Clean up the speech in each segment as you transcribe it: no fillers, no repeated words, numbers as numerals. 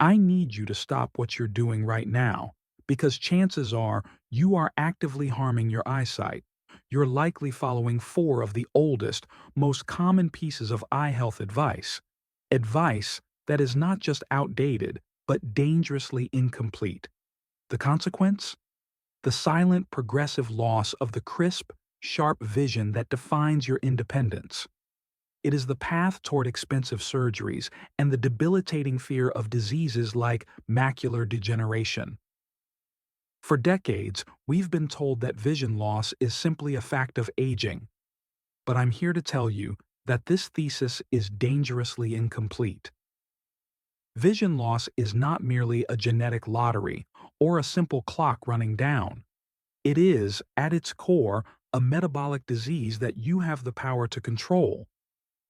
I need you to stop what you're doing right now, because chances are you are actively harming your eyesight. You're likely following four of the oldest, most common pieces of eye health advice. Advice that is not just outdated, but dangerously incomplete. The consequence? The silent, progressive loss of the crisp, sharp vision that defines your independence. It is the path toward expensive surgeries and the debilitating fear of diseases like macular degeneration. For decades, we've been told that vision loss is simply a fact of aging, but I'm here to tell you that this thesis is dangerously incomplete. Vision loss is not merely a genetic lottery or a simple clock running down. It is, at its core, a metabolic disease that you have the power to control.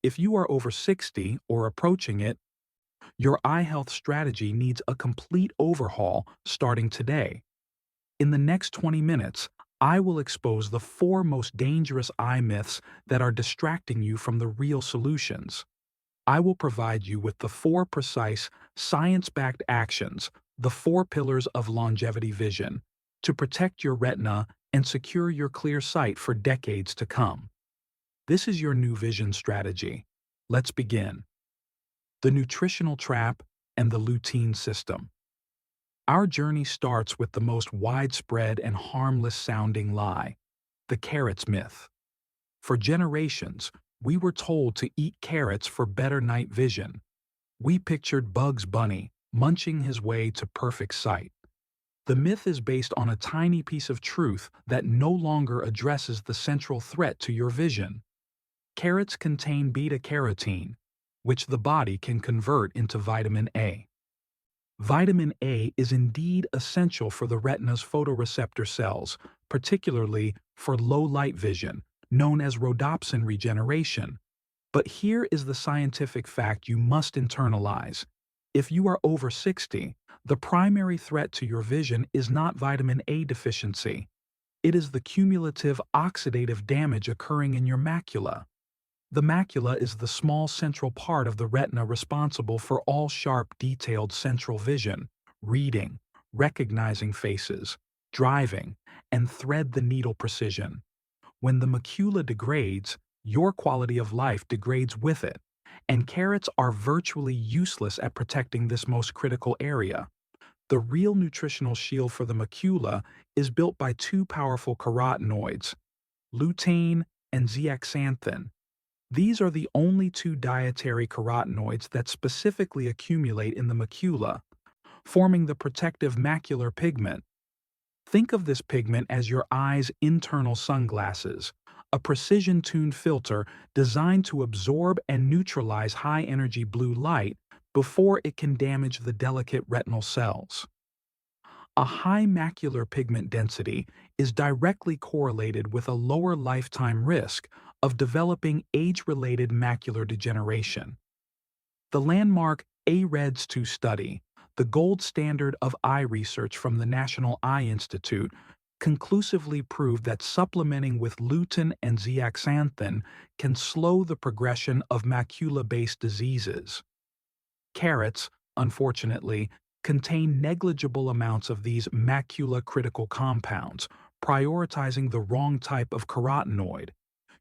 If you are over 60 or approaching it, your eye health strategy needs a complete overhaul starting today. In the next 20 minutes, I will expose the four most dangerous eye myths that are distracting you from the real solutions. I will provide you with the four precise, science-backed actions, the four pillars of longevity vision, to protect your retina and secure your clear sight for decades to come. This is your new vision strategy. Let's begin. The nutritional trap and the lutein system. Our journey starts with the most widespread and harmless-sounding lie, the carrots myth. For generations, we were told to eat carrots for better night vision. We pictured Bugs Bunny munching his way to perfect sight. The myth is based on a tiny piece of truth that no longer addresses the central threat to your vision. Carrots contain beta-carotene, which the body can convert into vitamin A. Vitamin A is indeed essential for the retina's photoreceptor cells, particularly for low-light vision, known as rhodopsin regeneration. But here is the scientific fact you must internalize. If you are over 60, the primary threat to your vision is not vitamin A deficiency. It is the cumulative oxidative damage occurring in your macula. The macula is the small central part of the retina responsible for all sharp, detailed central vision, reading, recognizing faces, driving, and thread-the-needle precision. When the macula degrades, your quality of life degrades with it, and carrots are virtually useless at protecting this most critical area. The real nutritional shield for the macula is built by two powerful carotenoids, lutein and zeaxanthin. These are the only two dietary carotenoids that specifically accumulate in the macula, forming the protective macular pigment. Think of this pigment as your eye's internal sunglasses, a precision-tuned filter designed to absorb and neutralize high-energy blue light before it can damage the delicate retinal cells. A high macular pigment density is directly correlated with a lower lifetime risk of developing age-related macular degeneration. The landmark AREDS2 study, the gold standard of eye research from the National Eye Institute, conclusively proved that supplementing with lutein and zeaxanthin can slow the progression of macula-based diseases. Carrots, unfortunately, contain negligible amounts of these macula-critical compounds, prioritizing the wrong type of carotenoid.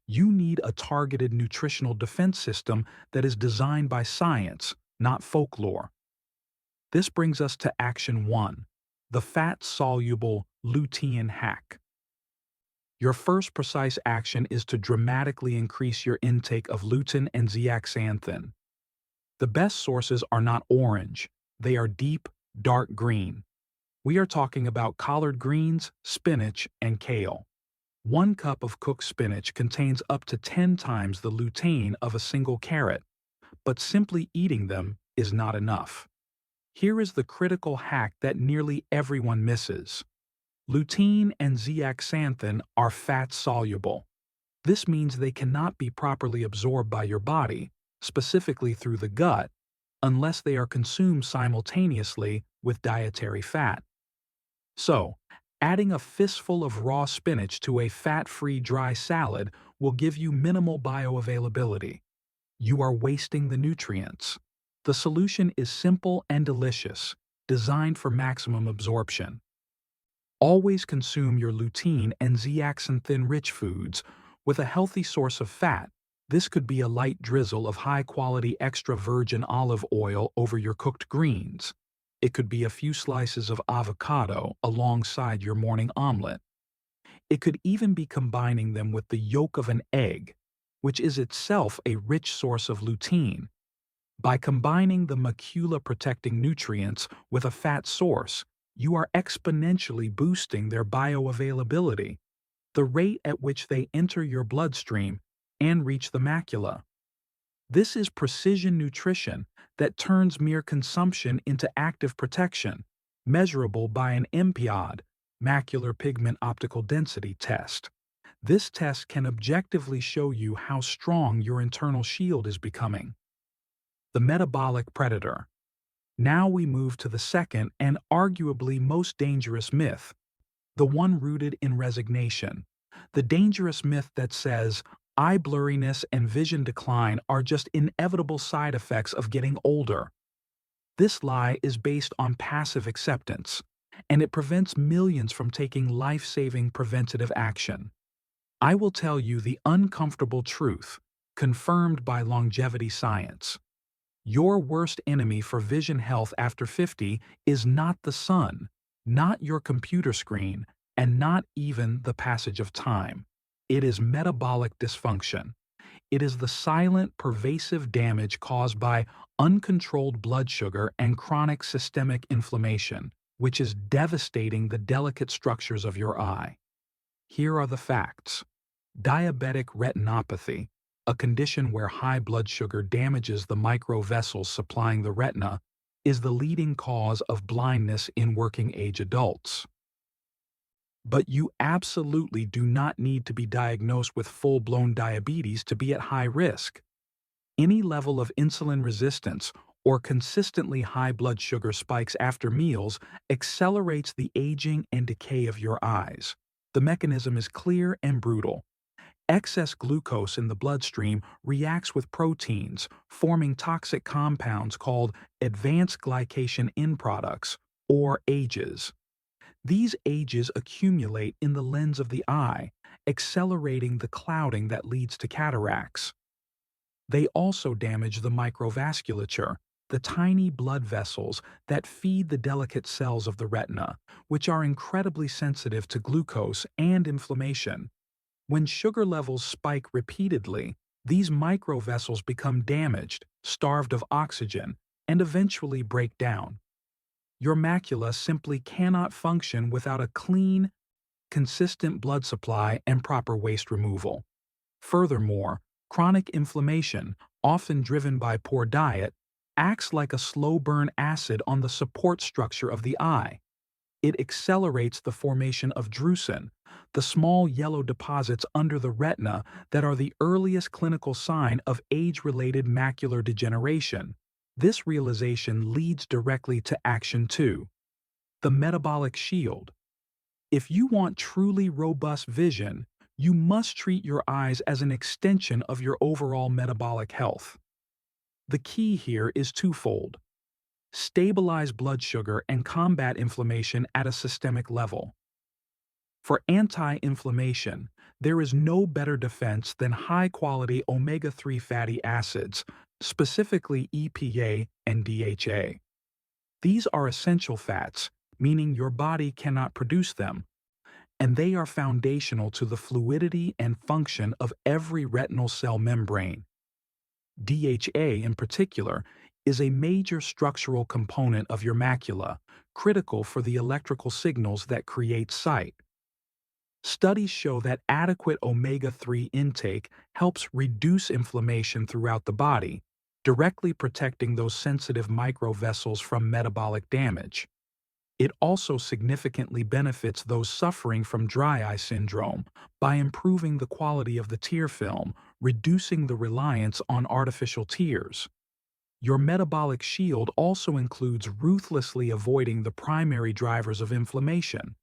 You need a targeted nutritional defense system that is designed by science, not folklore. This brings us to Action 1, the fat-soluble lutein hack. Your first precise action is to dramatically increase your intake of lutein and zeaxanthin. The best sources are not orange, they are deep, dark green. We are talking about collard greens, spinach, and kale. 1 cup of cooked spinach contains up to 10 times the lutein of a single carrot, but simply eating them is not enough. Here is the critical hack that nearly everyone misses. Lutein and zeaxanthin are fat-soluble. This means they cannot be properly absorbed by your body, specifically through the gut, unless they are consumed simultaneously with dietary fat. So, adding a fistful of raw spinach to a fat-free dry salad will give you minimal bioavailability. You are wasting the nutrients. The solution is simple and delicious, designed for maximum absorption. Always consume your lutein and zeaxanthin rich foods with a healthy source of fat. This could be a light drizzle of high-quality extra virgin olive oil over your cooked greens. It could be a few slices of avocado alongside your morning omelet. It could even be combining them with the yolk of an egg, which is itself a rich source of lutein. By combining the macula-protecting nutrients with a fat source, you are exponentially boosting their bioavailability, the rate at which they enter your bloodstream and reach the macula. This is precision nutrition that turns mere consumption into active protection, measurable by an MPOD, macular pigment optical density test. This test can objectively show you how strong your internal shield is becoming. The metabolic predator. Now we move to the second and arguably most dangerous myth, the one rooted in resignation. The dangerous myth that says eye blurriness and vision decline are just inevitable side effects of getting older. This lie is based on passive acceptance, and it prevents millions from taking life-saving preventative action. I will tell you the uncomfortable truth, confirmed by longevity science. Your worst enemy for vision health after 50 is not the sun, not your computer screen, and not even the passage of time. It is metabolic dysfunction. It is the silent, pervasive damage caused by uncontrolled blood sugar and chronic systemic inflammation, which is devastating the delicate structures of your eye. Here are the facts. Diabetic retinopathy, a condition where high blood sugar damages the microvessels supplying the retina, is the leading cause of blindness in working-age adults. But you absolutely do not need to be diagnosed with full-blown diabetes to be at high risk. Any level of insulin resistance or consistently high blood sugar spikes after meals accelerates the aging and decay of your eyes. The mechanism is clear and brutal. Excess glucose in the bloodstream reacts with proteins, forming toxic compounds called advanced glycation end products, or AGEs. These AGEs accumulate in the lens of the eye, accelerating the clouding that leads to cataracts. They also damage the microvasculature, the tiny blood vessels that feed the delicate cells of the retina, which are incredibly sensitive to glucose and inflammation. When sugar levels spike repeatedly, these microvessels become damaged, starved of oxygen, and eventually break down. Your macula simply cannot function without a clean, consistent blood supply and proper waste removal. Furthermore, chronic inflammation, often driven by poor diet, acts like a slow-burn acid on the support structure of the eye. It accelerates the formation of drusen, the small yellow deposits under the retina that are the earliest clinical sign of age-related macular degeneration. This realization leads directly to action 2. The metabolic shield. If you want truly robust vision, you must treat your eyes as an extension of your overall metabolic health. The key here is twofold. Stabilize blood sugar and combat inflammation at a systemic level. For anti-inflammation, there is no better defense than high-quality omega-3 fatty acids, specifically EPA and DHA. These are essential fats, meaning your body cannot produce them, and they are foundational to the fluidity and function of every retinal cell membrane. DHA, in particular, is a major structural component of your macula, critical for the electrical signals that create sight. Studies show that adequate omega-3 intake helps reduce inflammation throughout the body, directly protecting those sensitive microvessels from metabolic damage. It also significantly benefits those suffering from dry eye syndrome by improving the quality of the tear film, reducing the reliance on artificial tears. Your metabolic shield also includes ruthlessly avoiding the primary drivers of inflammation: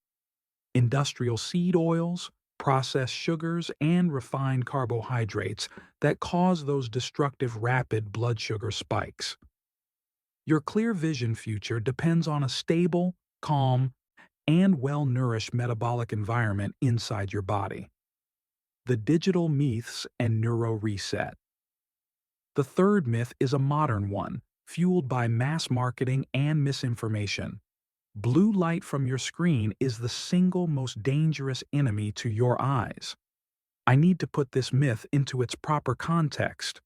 industrial seed oils, processed sugars, and refined carbohydrates that cause those destructive rapid blood sugar spikes. Your clear vision future depends on a stable, calm, and well-nourished metabolic environment inside your body. The digital myths and neuro-reset. The third myth is a modern one, fueled by mass marketing and misinformation. Blue light from your screen is the single most dangerous enemy to your eyes. I need to put this myth into its proper context.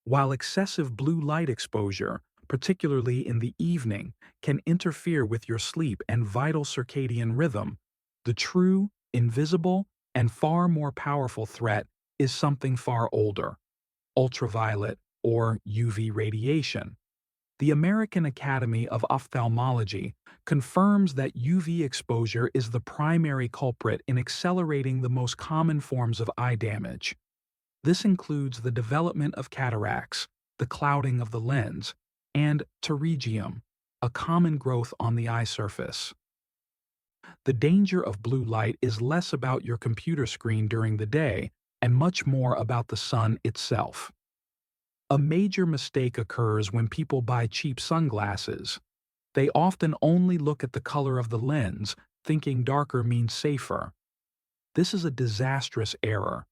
While excessive blue light exposure, particularly in the evening, can interfere with your sleep and vital circadian rhythm, the true, invisible, and far more powerful threat is something far older: ultraviolet or UV radiation. The American Academy of Ophthalmology confirms that UV exposure is the primary culprit in accelerating the most common forms of eye damage. This includes the development of cataracts, the clouding of the lens, and pterygium, a common growth on the eye surface. The danger of blue light is less about your computer screen during the day and much more about the sun itself. A major mistake occurs when people buy cheap sunglasses. They often only look at the color of the lens, thinking darker means safer. This is a disastrous error.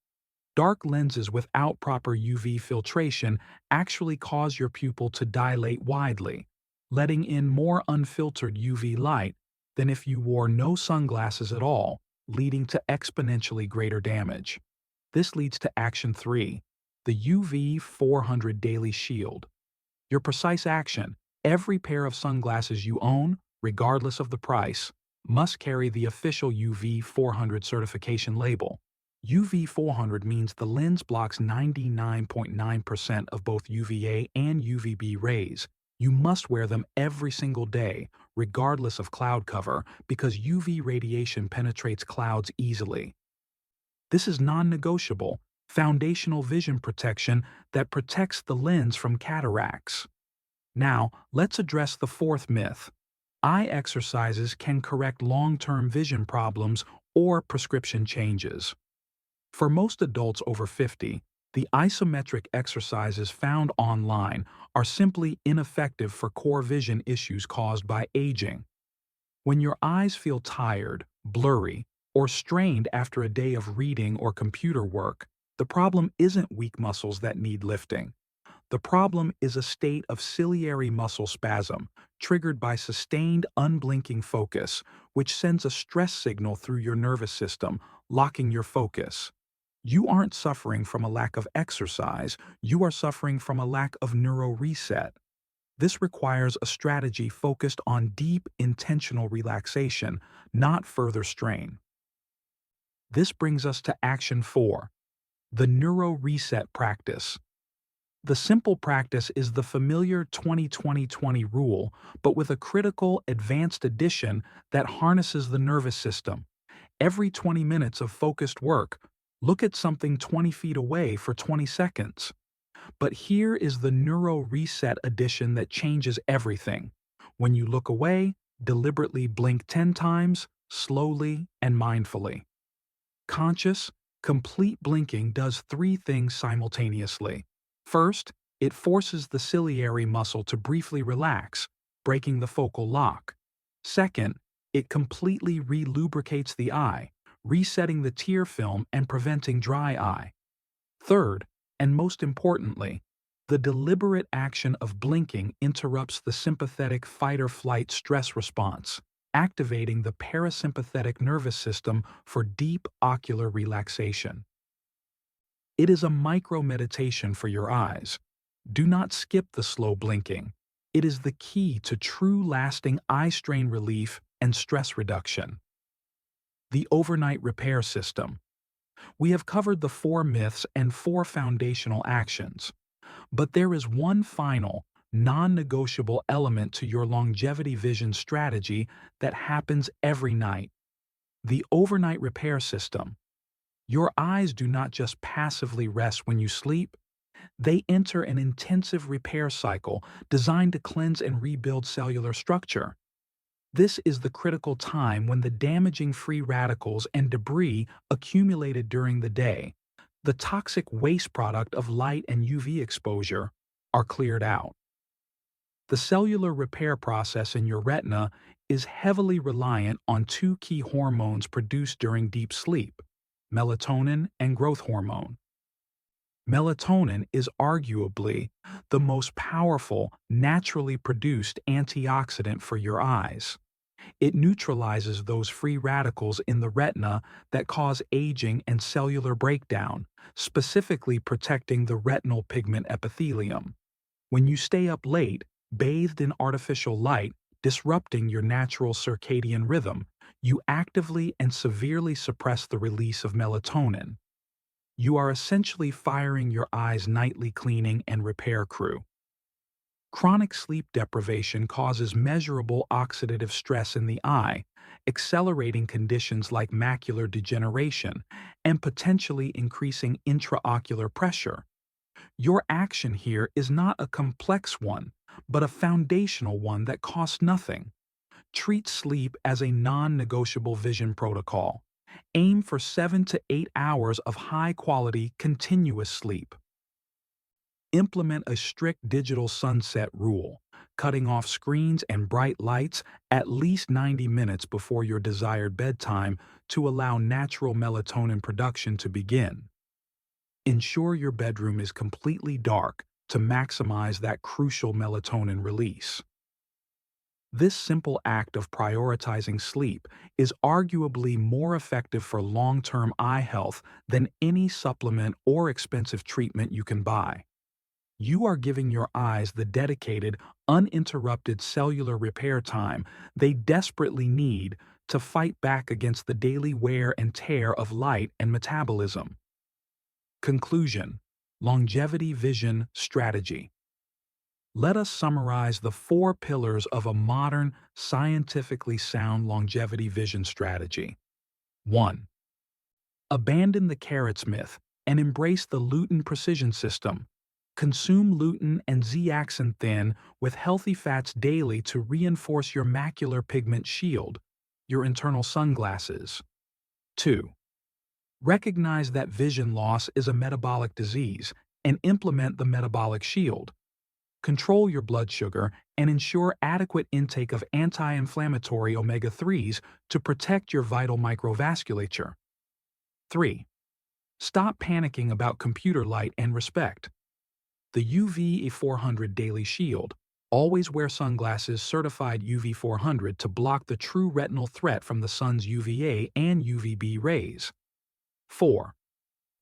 Dark lenses without proper UV filtration actually cause your pupil to dilate widely, letting in more unfiltered UV light than if you wore no sunglasses at all, leading to exponentially greater damage. This leads to Action 3, the UV400 Daily Shield. Your precise action: every pair of sunglasses you own, regardless of the price, must carry the official UV400 certification label. UV400 means the lens blocks 99.9% of both UVA and UVB rays. You must wear them every single day, regardless of cloud cover, because UV radiation penetrates clouds easily. This is non-negotiable, foundational vision protection that protects the lens from cataracts. Now, let's address the fourth myth. Eye exercises can correct long-term vision problems or prescription changes. For most adults over 50, the isometric exercises found online are simply ineffective for core vision issues caused by aging. When your eyes feel tired, blurry, or strained after a day of reading or computer work, the problem isn't weak muscles that need lifting. The problem is a state of ciliary muscle spasm triggered by sustained unblinking focus, which sends a stress signal through your nervous system, locking your focus. You aren't suffering from a lack of exercise, you are suffering from a lack of neuro-reset. This requires a strategy focused on deep, intentional relaxation, not further strain. This brings us to Action 4, the Neuro-Reset Practice. The simple practice is the familiar 20-20-20 rule, but with a critical, advanced addition that harnesses the nervous system. Every 20 minutes of focused work, look at something 20 feet away for 20 seconds. But here is the Neuro-Reset addition that changes everything. When you look away, deliberately blink 10 times, slowly and mindfully. Conscious, complete blinking does three things simultaneously. First, it forces the ciliary muscle to briefly relax, breaking the focal lock. Second, it completely relubricates the eye, resetting the tear film and preventing dry eye. Third, and most importantly, the deliberate action of blinking interrupts the sympathetic fight-or-flight stress response, activating the parasympathetic nervous system for deep ocular relaxation. It is a micro-meditation for your eyes. Do not skip the slow blinking. It is the key to true lasting eye strain relief and stress reduction. The overnight repair system. We have covered the 4 myths and 4 foundational actions. But there is one final, non-negotiable element to your longevity vision strategy that happens every night: the overnight repair system. Your eyes do not just passively rest when you sleep, they enter an intensive repair cycle designed to cleanse and rebuild cellular structure. This is the critical time when the damaging free radicals and debris accumulated during the day, the toxic waste product of light and UV exposure, are cleared out. The cellular repair process in your retina is heavily reliant on two key hormones produced during deep sleep: melatonin and growth hormone. Melatonin is arguably the most powerful, naturally produced antioxidant for your eyes. It neutralizes those free radicals in the retina that cause aging and cellular breakdown, specifically protecting the retinal pigment epithelium. When you stay up late, bathed in artificial light, disrupting your natural circadian rhythm, you actively and severely suppress the release of melatonin. You are essentially firing your eye's nightly cleaning and repair crew. Chronic sleep deprivation causes measurable oxidative stress in the eye, accelerating conditions like macular degeneration and potentially increasing intraocular pressure. Your action here is not a complex one, but a foundational one that costs nothing. Treat sleep as a non-negotiable vision protocol. Aim for 7 to 8 hours of high-quality, continuous sleep. Implement a strict digital sunset rule, cutting off screens and bright lights at least 90 minutes before your desired bedtime to allow natural melatonin production to begin. Ensure your bedroom is completely dark to maximize that crucial melatonin release. This simple act of prioritizing sleep is arguably more effective for long-term eye health than any supplement or expensive treatment you can buy. You are giving your eyes the dedicated, uninterrupted cellular repair time they desperately need to fight back against the daily wear and tear of light and metabolism. Conclusion: Longevity Vision Strategy. Let us summarize the 4 pillars of a modern, scientifically sound longevity vision strategy. 1. Abandon the carrots myth and embrace the Lutein Precision System. Consume lutein and zeaxanthin with healthy fats daily to reinforce your macular pigment shield, your internal sunglasses. 2. Recognize that vision loss is a metabolic disease and implement the Metabolic Shield. Control your blood sugar and ensure adequate intake of anti-inflammatory omega-3s to protect your vital microvasculature. 3. Stop panicking about computer light and respect the UV400 Daily Shield. Always wear sunglasses certified UV400 to block the true retinal threat from the sun's UVA and UVB rays. 4.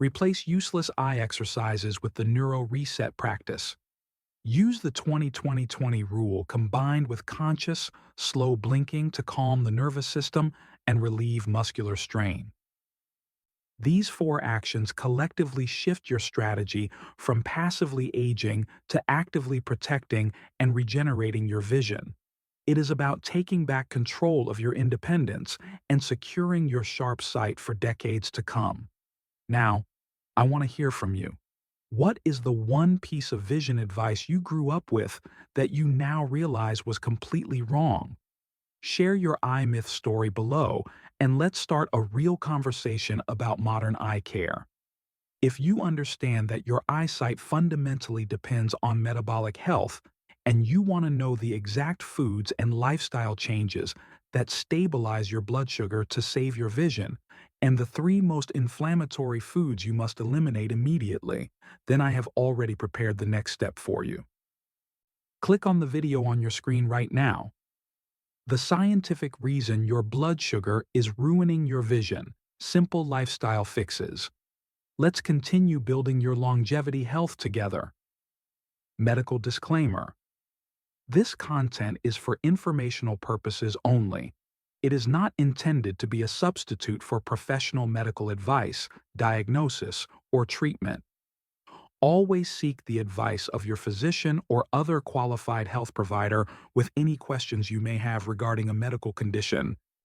Replace useless eye exercises with the Neuro-Reset Practice. Use the 20-20-20 rule combined with conscious, slow blinking to calm the nervous system and relieve muscular strain. These 4 actions collectively shift your strategy from passively aging to actively protecting and regenerating your vision. It is about taking back control of your independence and securing your sharp sight for decades to come. Now, I want to hear from you. What is the one piece of vision advice you grew up with that you now realize was completely wrong? Share your eye myth story below, and let's start a real conversation about modern eye care. If you understand that your eyesight fundamentally depends on metabolic health, and you want to know the exact foods and lifestyle changes that stabilize your blood sugar to save your vision, and the 3 most inflammatory foods you must eliminate immediately, then I have already prepared the next step for you. Click on the video on your screen right now. The scientific reason your blood sugar is ruining your vision. Simple lifestyle fixes. Let's continue building your longevity health together. Medical disclaimer. This content is for informational purposes only. It is not intended to be a substitute for professional medical advice, diagnosis, or treatment. Always seek the advice of your physician or other qualified health provider with any questions you may have regarding a medical condition.